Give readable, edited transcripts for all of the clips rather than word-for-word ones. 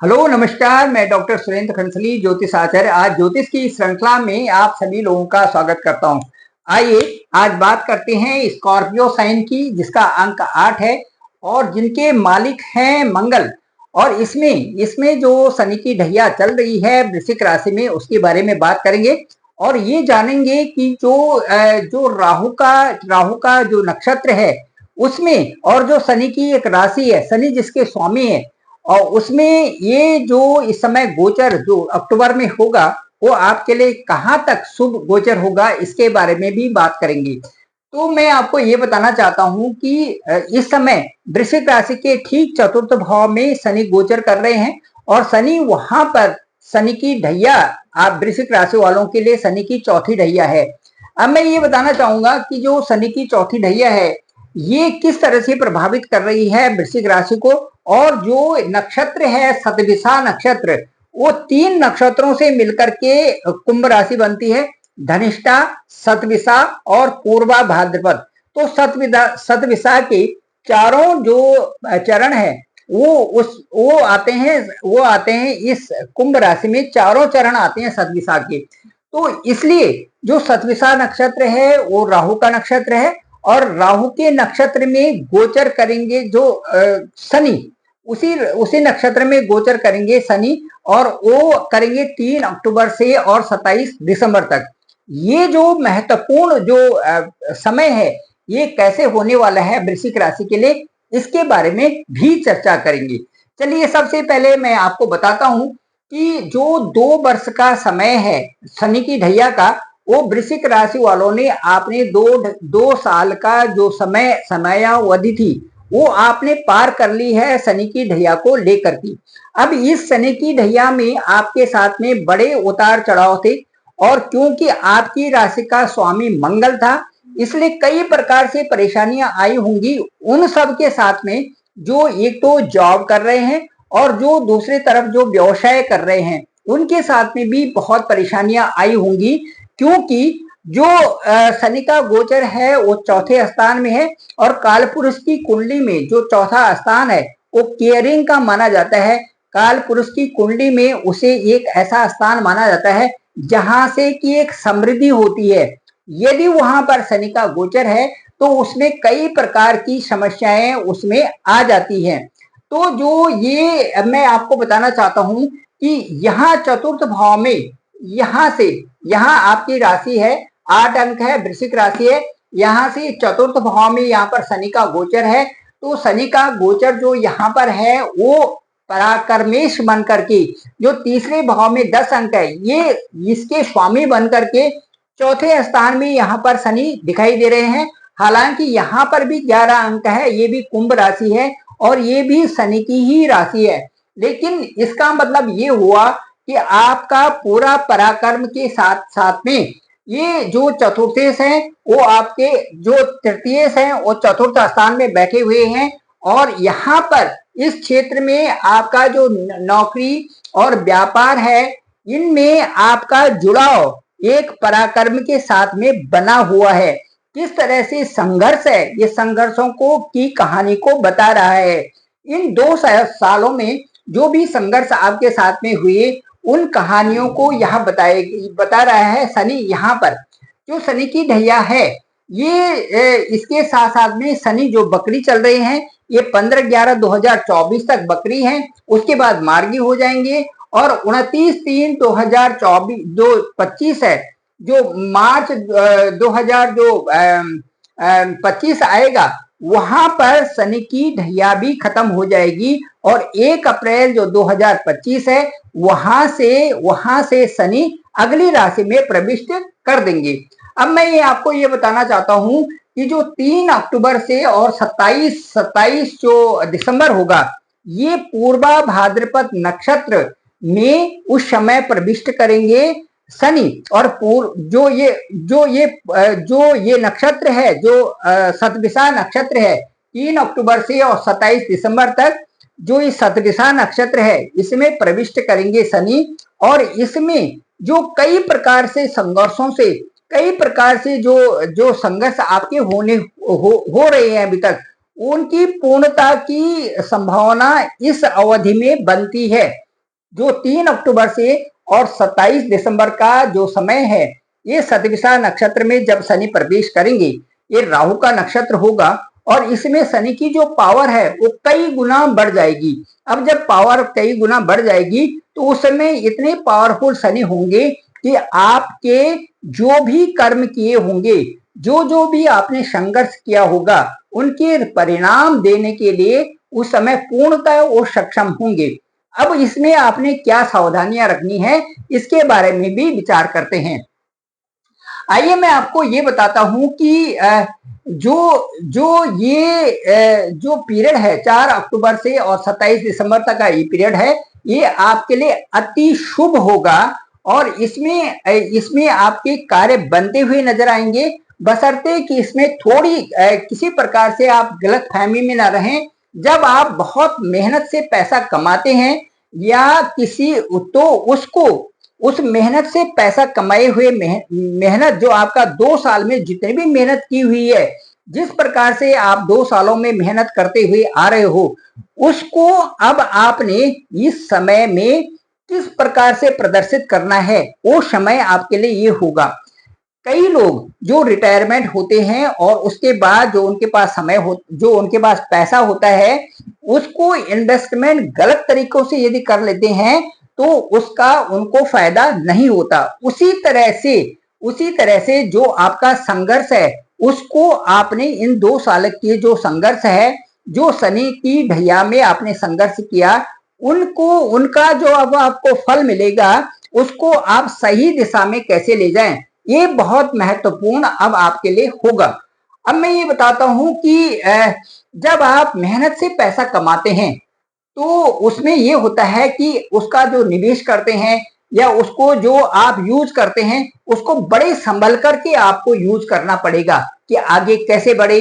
Hello नमस्कार। मैं doctor Surendra खंसली, ज्योतिष आचार्य। आज ज्योतिष की श्रृंखला में आप सभी लोगों का स्वागत करता हूं। आइए आज बात करते हैं स्कॉर्पियो साइन की, जिसका अंक 8 है और जिनके मालिक हैं मंगल। और इसमें इसमें जो शनि की ढैया चल रही है वृश्चिक राशि में, उसके बारे में बात करेंगे और ये जानेंगे कि जो राहु का जो नक्षत्र है उसमें, और जो शनि की एक राशि है, शनि जिसके स्वामी है, और उसमें ये जो इस समय गोचर जो अक्टूबर में होगा वो आपके लिए कहाँ तक शुभ गोचर होगा, इसके बारे में भी बात करेंगे। तो मैं आपको ये बताना चाहता हूँ कि इस समय वृश्चिक राशि के ठीक चतुर्थ भाव में शनि गोचर कर रहे हैं और शनि वहां पर, शनि की ढैया आप वृश्चिक राशि वालों के लिए शनि की चौथी ढैया है। अब मैं ये बताना चाहूंगा कि जो शनि की चौथी ढैया है ये किस तरह से प्रभावित कर रही है वृश्चिक राशि को। और जो नक्षत्र है शतभिषा नक्षत्र, वो 3 नक्षत्रों से मिलकर के कुंभ राशि बनती है, धनिष्ठा, शतभिषा और पूर्वा भाद्रपद। तो शतभिषा के चारों जो चरण है वो आते हैं इस कुंभ राशि में। चारों चरण आते हैं शतभिषा के। तो इसलिए जो शतभिषा नक्षत्र है वो राहु का नक्षत्र है और राहु के नक्षत्र में गोचर करेंगे जो शनि, उसी नक्षत्र में गोचर करेंगे शनि, और वो करेंगे 3 अक्टूबर से और 27 दिसंबर तक। ये जो महत्वपूर्ण जो समय है ये कैसे होने वाला है वृश्चिक राशि के लिए, इसके बारे में भी चर्चा करेंगे। चलिए सबसे पहले मैं आपको बताता हूं कि जो 2 वर्ष का समय है शनि की ढैया का, वो वृश्चिक राशि वालों ने आपने दो साल का जो समयावधि थी वो आपने पार कर ली है शनि की ढैया को लेकर के। अब इस शनि की ढैया में आपके साथ में बड़े उतार चढ़ाव थे, और क्योंकि आपकी राशि का स्वामी मंगल था इसलिए कई प्रकार से परेशानियां आई होंगी उन सब के साथ में। जो एक तो जॉब कर रहे हैं और जो दूसरी तरफ जो व्यवसाय कर रहे हैं उनके साथ में भी बहुत परेशानियां आई होंगी, क्योंकि जो शनि का गोचर है वो चौथे स्थान में है और कालपुरुष की कुंडली में जो चौथा स्थान है वो केयरिंग का माना जाता है। कालपुरुष की कुंडली में उसे एक ऐसा स्थान माना जाता है जहां से कि एक समृद्धि होती है। यदि वहां पर शनि का गोचर है तो उसमें कई प्रकार की समस्याएं उसमें आ जाती हैं। तो जो ये मैं आपको बताना चाहता हूं कि यहाँ चतुर्थ भाव में, यहाँ आपकी राशि है, 8 अंक है, वृश्चिक राशि है, यहाँ से चतुर्थ भाव में यहाँ पर शनि का गोचर है। तो शनि का गोचर जो यहाँ पर है वो पराक्रमेश बन करके जो तीसरे भाव में 10 अंक है, ये इसके स्वामी बन करके चौथे स्थान में यहाँ पर शनि दिखाई दे रहे हैं। हालांकि यहाँ पर भी 11 अंक है, ये भी कुंभ राशि है और ये भी शनि की ही राशि है। लेकिन इसका मतलब ये हुआ कि आपका पूरा पराक्रम के साथ साथ में ये जो चतुर्थेश है वो आपके जो तृतीयेश है वो चतुर्थ स्थान में बैठे हुए हैं। और यहाँ पर इस क्षेत्र में आपका जो नौकरी और व्यापार है इनमें आपका जुड़ाव एक पराक्रम के साथ में बना हुआ है। किस तरह से संघर्ष है, ये संघर्षों को की कहानी को बता रहा है। इन 2 सालों में जो भी संघर्ष आपके साथ में हुए उन कहानियों को यहाँ बता रहा है शनि। यहाँ पर जो शनि की ढैया है ये इसके साथ साथ में शनि जो बकरी चल रहे हैं ये 15/11/2024 तक बकरी हैं, उसके बाद मार्गी हो जाएंगे और 29/3/2024 है जो मार्च 2025 आएगा, वहां पर शनि की ढैया भी खत्म हो जाएगी और 1 अप्रैल जो 2025 है वहां से शनि अगली राशि में प्रविष्ट कर देंगे। अब मैं ये आपको ये बताना चाहता हूं कि जो 3 अक्टूबर से और 27 जो दिसंबर होगा ये पूर्वा भाद्रपद नक्षत्र में उस समय प्रविष्ट करेंगे शनि। और जो ये नक्षत्र है जो शतभिषा नक्षत्र है 3 अक्टूबर से और 27 दिसंबर तक जो ये शतभिषा नक्षत्र है इसमें प्रविष्ट करेंगे शनि। और इसमें जो कई प्रकार से संघर्षों से, कई प्रकार से जो संघर्ष आपके हो रहे हैं अभी तक, उनकी पूर्णता की संभावना इस अवधि में बनती है। जो 3 अक्टूबर से और 27 दिसंबर का जो समय है, ये शतभिषा नक्षत्र में जब शनि प्रवेश करेंगे, ये राहु का नक्षत्र होगा और इसमें शनि की जो पावर है वो कई गुना बढ़ जाएगी। अब जब पावर कई गुना बढ़ जाएगी तो उस समय इतने पावरफुल शनि होंगे कि आपके जो भी कर्म किए होंगे, जो जो भी आपने संघर्ष किया होगा, उनके परिणाम देने के लिए उस समय पूर्णतः वो सक्षम होंगे। अब इसमें आपने क्या सावधानियां रखनी है, इसके बारे में भी विचार करते हैं। आइए मैं आपको ये बताता हूं कि जो जो ये जो पीरियड है 4 अक्टूबर से और 27 दिसंबर तक का ये पीरियड है, ये आपके लिए अति शुभ होगा और इसमें आपके कार्य बनते हुए नजर आएंगे, बशर्ते कि इसमें थोड़ी किसी प्रकार से आप गलतफहमी में ना रहें। जब आप बहुत मेहनत से पैसा कमाते हैं या किसी तो उसको उस मेहनत से पैसा कमाए हुए मेहनत जो आपका 2 साल में जितनी भी मेहनत की हुई है, जिस प्रकार से आप 2 सालों में मेहनत करते हुए आ रहे हो, उसको अब आपने इस समय में किस प्रकार से प्रदर्शित करना है, वो समय आपके लिए ये होगा। कई लोग जो रिटायरमेंट होते हैं और उसके बाद जो उनके पास जो उनके पास पैसा होता है, उसको इन्वेस्टमेंट गलत तरीकों से यदि कर लेते हैं तो उसका उनको फायदा नहीं होता। उसी तरह से जो आपका संघर्ष है, उसको आपने इन 2 साल के जो संघर्ष है, जो शनि की ढैया में आपने संघर्ष किया, उनका जो अब आपको फल मिलेगा, उसको आप सही दिशा में कैसे ले जाएं, ये बहुत महत्वपूर्ण अब आपके लिए होगा। अब मैं ये बताता हूं कि जब आप मेहनत से पैसा कमाते हैं तो उसमें ये होता है कि उसका जो निवेश करते हैं या उसको जो आप यूज करते हैं, उसको बड़े संभल करके आपको यूज करना पड़ेगा कि आगे कैसे बढ़े,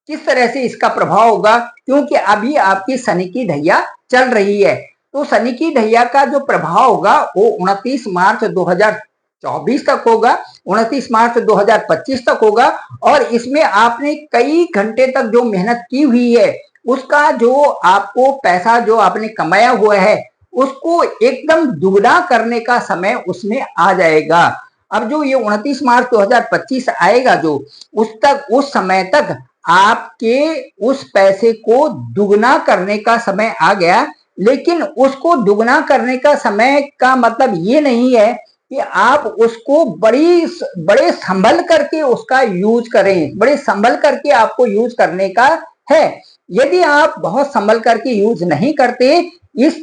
किस तरह से इसका प्रभाव होगा, क्योंकि अभी आपकी शनि की ढैया चल रही है। तो शनि की ढैया का जो प्रभाव होगा वो 29 मार्च 2024 तक होगा, 29 मार्च 2025 तक होगा और इसमें आपने कई घंटे तक जो मेहनत की हुई है, उसका जो आपको पैसा जो आपने कमाया हुआ है, उसको एकदम दुगना करने का समय उसमें आ जाएगा। अब जो ये 29 मार्च 2025 आएगा, जो उस समय तक आपके उस पैसे को दुगना करने का समय आ गया। लेकिन उसको दुगना करने का समय का मतलब ये नहीं है कि आप उसको बड़े संभल करके उसका यूज करें, बड़े संभल करके आपको यूज करने का है। यदि आप बहुत संभल करके यूज नहीं करते, इस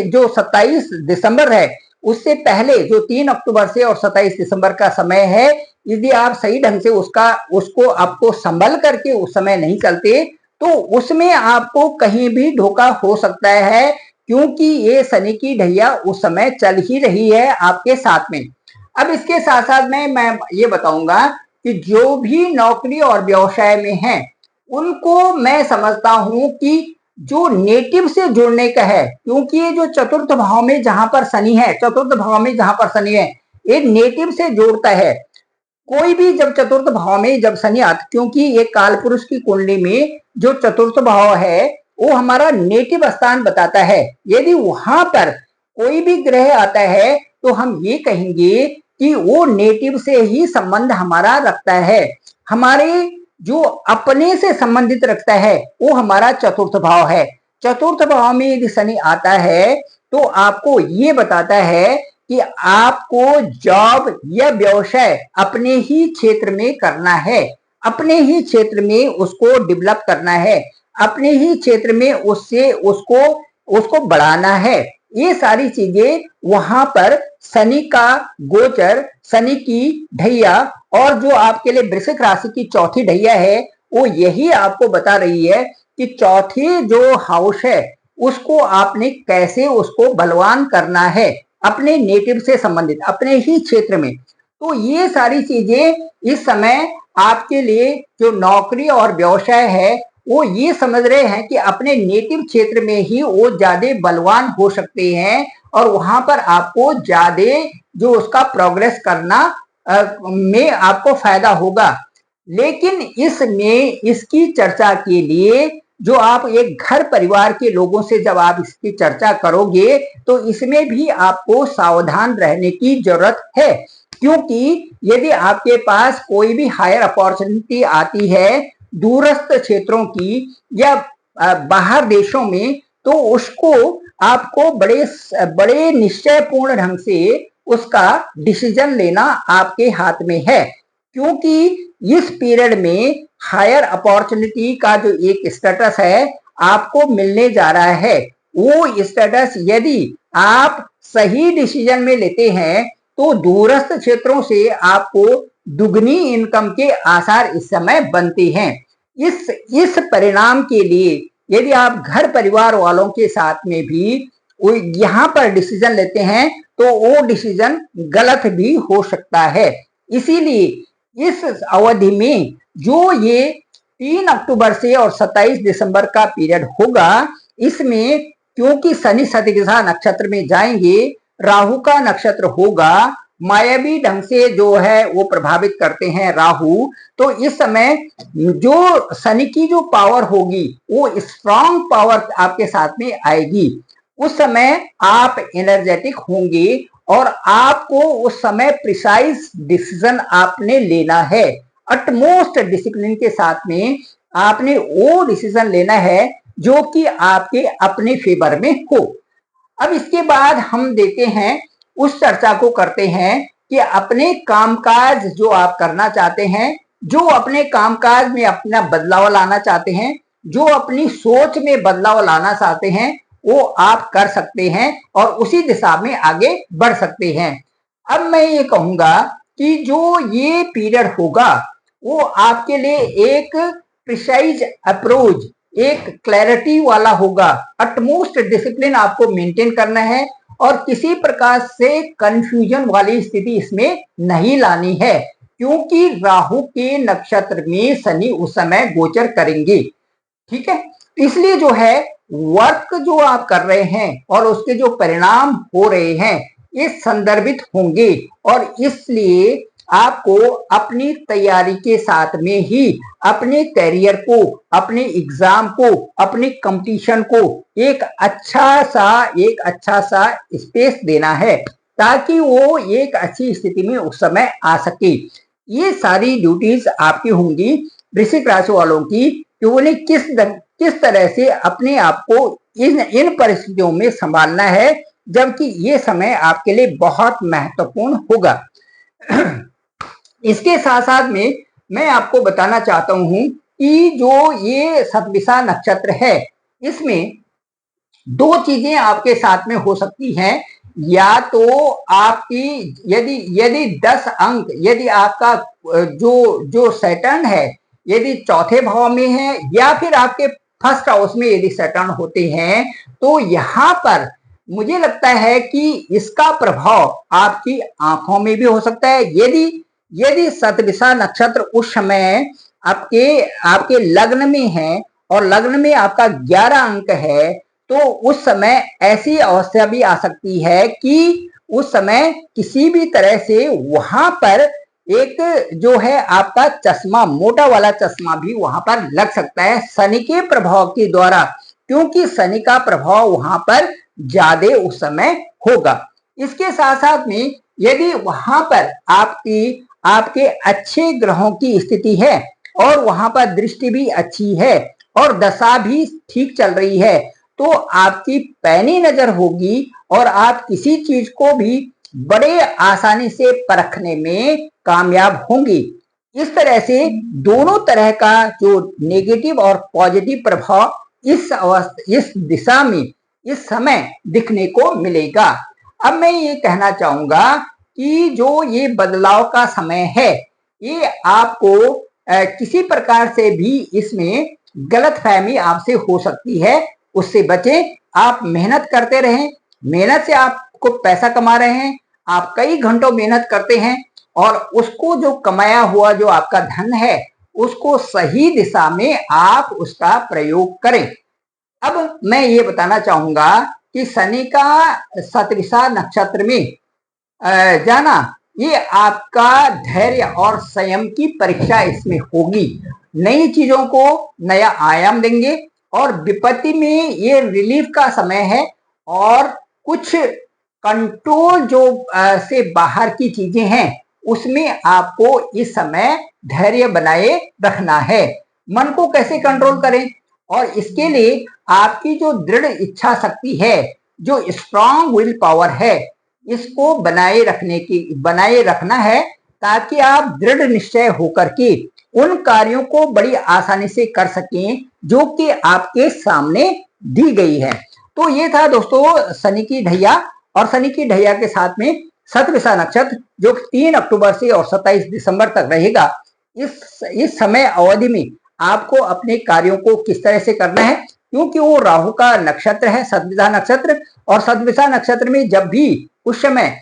जो 27 दिसंबर है, उससे पहले जो 3 अक्टूबर से और 27 दिसंबर का समय है, यदि आप सही ढंग से उसको आपको संभल करके उस समय नहीं चलते, तो उसमें आपको कहीं भी धोखा हो सकता है, क्योंकि ये शनि की ढैया उस समय चल ही रही है आपके साथ में। अब इसके साथ साथ में मैं ये बताऊंगा कि जो भी नौकरी और व्यवसाय में हैं, उनको मैं समझता हूं कि जो नेटिव से जुड़ने का है, क्योंकि ये जो चतुर्थ भाव में जहां पर शनि है, चतुर्थ भाव में जहां पर शनि है, ये नेटिव से जोड़ता है। कोई भी जब चतुर्थ भाव में जब शनि आता, क्योंकि ये काल पुरुष की कुंडली में जो चतुर्थ भाव है वो हमारा नेटिव स्थान बताता है। यदि वहां पर कोई भी ग्रह आता है तो हम ये कहेंगे कि वो नेटिव से ही संबंध हमारा रखता है। हमारे जो अपने से संबंधित रखता है वो हमारा चतुर्थ भाव है। चतुर्थ भाव में यदि शनि आता है तो आपको ये बताता है कि आपको जॉब या व्यवसाय अपने ही क्षेत्र में करना है, अपने ही क्षेत्र में उसको डेवलप करना है, अपने ही क्षेत्र में उसको बढ़ाना है। ये सारी चीजें वहां पर शनि का गोचर, शनि की ढैया और जो आपके लिए वृश्चिक राशि की चौथी ढैया है, वो यही आपको बता रही है कि चौथी जो हाउस है उसको आपने कैसे उसको बलवान करना है, अपने नेटिव से संबंधित, अपने ही क्षेत्र में। तो ये सारी चीजें इस समय आपके लिए जो नौकरी और व्यवसाय है, वो ये समझ रहे हैं कि अपने नेटिव क्षेत्र में ही वो ज्यादा बलवान हो सकते हैं और वहां पर आपको ज्यादा जो उसका प्रोग्रेस करना में आपको फायदा होगा। लेकिन इसमें इसकी चर्चा के लिए जो आप एक घर परिवार के लोगों से जब आप इसकी चर्चा करोगे तो इसमें भी आपको सावधान रहने की जरूरत है, क्योंकि यदि आपके पास कोई भी हायर अपॉर्चुनिटी आती है दूरस्थ क्षेत्रों की या बाहर देशों में, तो उसको आपको बड़े बड़े निश्चयपूर्ण ढंग से उसका डिसीजन लेना आपके हाथ में है, क्योंकि इस पीरियड में हायर अपॉर्चुनिटी का जो एक स्टेटस है आपको मिलने जा रहा है। वो स्टेटस यदि आप सही डिसीजन में लेते हैं तो दूरस्थ क्षेत्रों से आपको दुगनी इनकम के आसार इस समय बनते हैं। इस परिणाम के लिए यदि आप घर परिवार वालों के साथ में भी यहाँ पर डिसीजन लेते हैं तो वो डिसीजन गलत भी हो सकता है। इसीलिए इस अवधि में जो ये 3 अक्टूबर से और 27 दिसंबर का पीरियड होगा, इसमें क्योंकि शनि शतभिषा नक्षत्र में जाएंगे, राहु का नक्षत्र होगा, मायावी ढंग से जो है वो प्रभावित करते हैं राहु, तो इस समय जो शनि की जो पावर होगी वो स्ट्रांग पावर आपके साथ में आएगी। उस समय आप एनर्जेटिक होंगे और आपको उस समय प्रिसाइज डिसीजन आपने लेना है, अटमोस्ट डिसिप्लिन के साथ में आपने वो डिसीजन लेना है जो कि आपके अपने फेवर में हो। अब इसके बाद हम देते हैं, उस चर्चा को करते हैं कि अपने कामकाज जो आप करना चाहते हैं, जो अपने कामकाज में अपना बदलाव लाना चाहते हैं, जो अपनी सोच में बदलाव लाना चाहते हैं, वो आप कर सकते हैं और उसी दिशा में आगे बढ़ सकते हैं। अब मैं ये कहूंगा कि जो ये पीरियड होगा वो आपके लिए एक प्रिसाइज अप्रोच, एक क्लैरिटी वाला होगा। अटमोस्ट डिसिप्लिन आपको मेंटेन करना है और किसी प्रकार से कंफ्यूजन वाली स्थिति इसमें नहीं लानी है, क्योंकि राहु के नक्षत्र में शनि उस समय गोचर करेंगे। ठीक है, इसलिए जो है वर्क जो आप कर रहे हैं और उसके जो परिणाम हो रहे हैं ये संदर्भित होंगे, और इसलिए आपको अपनी तैयारी के साथ में ही अपने करियर को, अपने एग्जाम को, अपने कंपटीशन को एक अच्छा सा स्पेस देना है ताकि वो एक अच्छी स्थिति में उस समय आ सके। ये सारी ड्यूटीज आपकी होंगी वृश्चिक राशि वालों की कि उन्हें किस तरह से अपने आप को इन परिस्थितियों में संभालना है, जबकि ये समय आपके लिए बहुत महत्वपूर्ण होगा। इसके साथ साथ में मैं आपको बताना चाहता हूं कि जो ये शतभिषा नक्षत्र है इसमें 2 चीजें आपके साथ में हो सकती हैं। या तो आपकी यदि 10 अंक, यदि आपका जो सैटर्न है यदि चौथे भाव में है या फिर आपके फर्स्ट हाउस में यदि सैटर्न होते हैं, तो यहाँ पर मुझे लगता है कि इसका प्रभाव आपकी आंखों में भी हो सकता है। यदि शतभिषा नक्षत्र उस समय आपके लग्न में है और लग्न में आपका 11 अंक है, तो उस समय ऐसी अवस्था भी आ सकती है कि उस समय किसी भी तरह से वहां पर एक जो है आपका चश्मा, मोटा वाला चश्मा भी वहां पर लग सकता है शनि के प्रभाव के द्वारा, क्योंकि शनि का प्रभाव वहां पर ज्यादा उस समय होगा। इसके साथ साथ में यदि वहां पर आपके अच्छे ग्रहों की स्थिति है और वहां पर दृष्टि भी अच्छी है और दशा भी ठीक चल रही है, तो आपकी पैनी नजर होगी और आप किसी चीज को भी बड़े आसानी से परखने में कामयाब होंगी। इस तरह से दोनों तरह का जो नेगेटिव और पॉजिटिव प्रभाव इस दिशा में इस समय दिखने को मिलेगा। अब मैं ये कहना चाहूंगा कि जो ये बदलाव का समय है ये आपको किसी प्रकार से भी इसमें गलतफहमी आपसे हो सकती है, उससे बचें। आप मेहनत करते रहें, मेहनत से आपको पैसा कमा रहे हैं, आप कई घंटों मेहनत करते हैं और उसको जो कमाया हुआ जो आपका धन है उसको सही दिशा में आप उसका प्रयोग करें। अब मैं ये बताना चाहूंगा कि शनि का शतभिषा नक्षत्र में जाना ये आपका धैर्य और संयम की परीक्षा इसमें होगी। नई चीजों को नया आयाम देंगे, और विपत्ति में ये रिलीफ का समय है, और कुछ कंट्रोल जो से बाहर की चीजें हैं उसमें आपको इस समय धैर्य बनाए रखना है। मन को कैसे कंट्रोल करें, और इसके लिए आपकी जो दृढ़ इच्छा शक्ति है, जो स्ट्रांग विल पावर है, इसको बनाए रखना है, ताकि आप दृढ़ निश्चय होकर के उन कार्यों को बड़ी आसानी से कर सकें जो कि आपके सामने दी गई है। तो ये था दोस्तों शनि की ढैया, और शनि की ढैया के साथ में शतभिषा नक्षत्र जो 3 अक्टूबर से और 27 दिसंबर तक रहेगा। इस समय अवधि में आपको अपने कार्यों को किस तरह से करना है, क्योंकि वो राहु का नक्षत्र है, शतभिषा नक्षत्र, और शतभिषा नक्षत्र में जब भी उस समय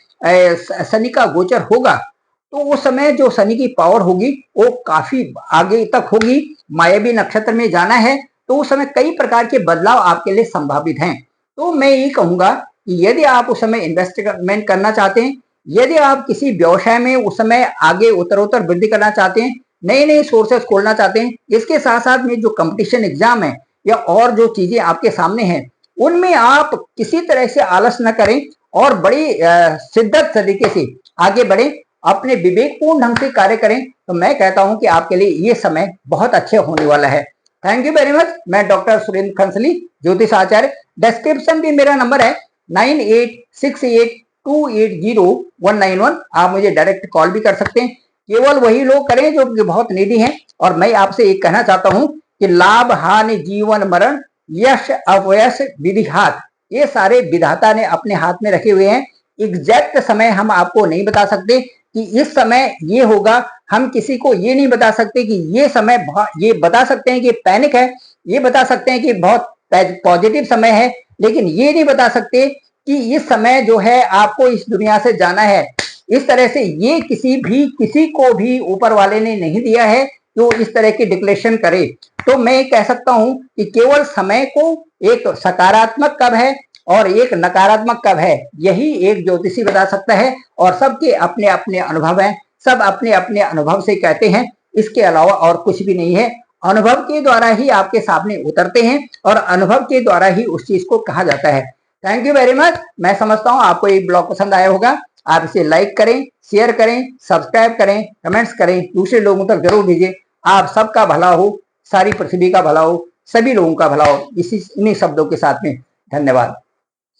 शनि का गोचर होगा तो उस समय जो शनि की पावर होगी वो काफी आगे तक होगी। मायावी नक्षत्र में जाना है तो उस समय कई प्रकार के बदलाव आपके लिए संभावित हैं। तो मैं ये कहूंगा कि यदि आप उस समय इन्वेस्टमेंट करना चाहते हैं, यदि आप किसी व्यवसाय में उस समय आगे उत्तरोत्तर वृद्धि करना चाहते हैं, नए नए सोर्सेस खोलना चाहते हैं, इसके साथ साथ में जो कंपटीशन एग्जाम है या और जो चीजें आपके सामने हैं उनमें आप किसी तरह से आलस न करें और बड़ी शिद्दत तरीके से आगे बढ़ें, अपने विवेकपूर्ण ढंग से कार्य करें, तो मैं कहता हूं कि आपके लिए ये समय बहुत अच्छे होने वाला है। Thank you very much. मैं डॉक्टर सुरेंद्र खंसली, ज्योतिष आचार्य। डिस्क्रिप्शन में मेरा नंबर है 9868280191। आप मुझे डायरेक्ट कॉल भी कर सकते हैं। केवल वही लोग करें जो बहुत निडी हैं। और मैं आपसे एक कहना चाहता हूं कि लाभ हानि जीवन मरण यश अपयश विधि हाथ, ये सारे विधाता ने अपने हाथ में रखे हुए हैं। एग्जैक्ट समय हम आपको नहीं बता सकते कि इस समय ये होगा, हम किसी को ये नहीं बता सकते कि ये समय, ये बता सकते हैं कि पैनिक है, ये बता सकते हैं कि बहुत पॉजिटिव समय है, लेकिन ये नहीं बता सकते कि इस समय जो है आपको इस दुनिया से जाना है। इस तरह से ये किसी को भी ऊपर वाले ने नहीं दिया है जो इस तरह की डिक्लेरेशन करे। तो मैं कह सकता हूं कि केवल समय को एक सकारात्मक कब है और एक नकारात्मक कब है, यही एक ज्योतिषी बता सकता है। और सबके अपने अपने अनुभव हैं, सब अपने अपने अनुभव से कहते हैं, इसके अलावा और कुछ भी नहीं है। अनुभव के द्वारा ही आपके सामने उतरते हैं और अनुभव के द्वारा ही उस चीज को कहा जाता है। Thank you very much. मैं समझता हूं आपको ये ब्लॉग पसंद आया होगा। आप इसे लाइक करें, शेयर करें, सब्सक्राइब करें, कमेंट्स करें, दूसरे लोगों तक जरूर भेजें। आप सबका भला हो, सारी पृथ्वी का भला हो, सभी लोगों का भला हो, इन्हीं शब्दों के साथ में धन्यवाद।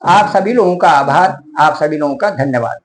आप सभी लोगों का आभार, आप सभी लोगों का धन्यवाद।